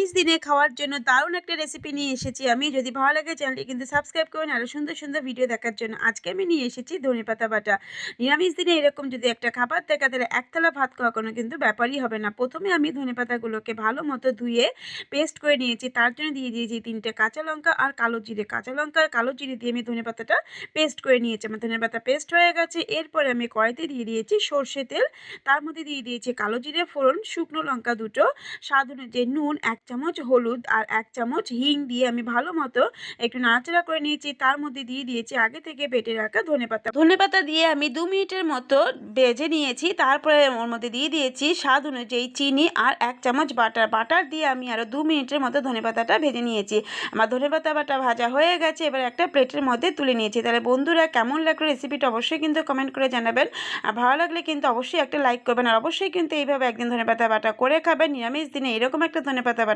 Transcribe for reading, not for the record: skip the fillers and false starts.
নিরামিষ দিনে খাওয়ার জন্য দারুণ একটা রেসিপি নিয়ে এসেছি আমি। যদি ভালো লাগে চ্যানেলটি কিন্তু সাবস্ক্রাইব করুন আরও সুন্দর সুন্দর ভিডিও দেখার জন্য। আজকে আমি নিয়ে এসেছি ধনেপাতা বাটা। নিরামিষ দিনে এরকম যদি একটা খাবার থাকে তাহলে এক থালা ভাত খাওয়া কোনো কিন্তু ব্যাপারই হবে না। প্রথমে আমি ধনেপাতাগুলোকে ভালো মতো ধুয়ে পেস্ট করে নিয়েছি। তার জন্য দিয়ে দিয়েছি ৩টে কাঁচা লঙ্কা আর কালো জিরে। কাঁচা লঙ্কা আর কালো জিরে দিয়ে আমি ধনেপাতাটা পেস্ট করে নিয়েছি। আমার ধনেপাতা পেস্ট হয়ে গেছে। এরপরে আমি কড়াইতে দিয়ে দিয়েছি সর্ষে তেল। তার মধ্যে দিয়ে দিয়েছি কালো জিরে ফোড়ন, শুকনো লঙ্কা দুটো, স্বাদ অনুযায়ী নুন, ১ চামচ হলুদ আর ১ চামচ হিং দিয়ে আমি ভালো মতো একটু নাড়াচাড়া করে নিয়েছি। তার মধ্যে দিয়ে দিয়েছি আগে থেকে বেটে রাখা ধনেপাতা। ধনেপাতা দিয়ে আমি ২ মিনিটের মতো ভেজে নিয়েছি। তারপরে ওর মধ্যে দিয়ে দিয়েছি স্বাদ অনুযায়ী চিনি আর ১ চামচ বাটার। বাটার দিয়ে আমি আরও ২ মিনিটের মতো ধনেপাতাটা ভেজে নিয়েছি। আমার ধনেপাতা বাটা ভাজা হয়ে গেছে। এবার একটা প্লেটের মধ্যে তুলে নিয়েছি। তাহলে বন্ধুরা কেমন লাগলো রেসিপিটা অবশ্যই কিন্তু কমেন্ট করে জানাবেন। আর ভালো লাগলে কিন্তু অবশ্যই একটা লাইক করবেন। আর অবশ্যই কিন্তু এইভাবে একদিন ধনেপাতা বাটা করে খাবেন। নিরামিষ দিনে এরকম একটা ধনেপাতা বাটা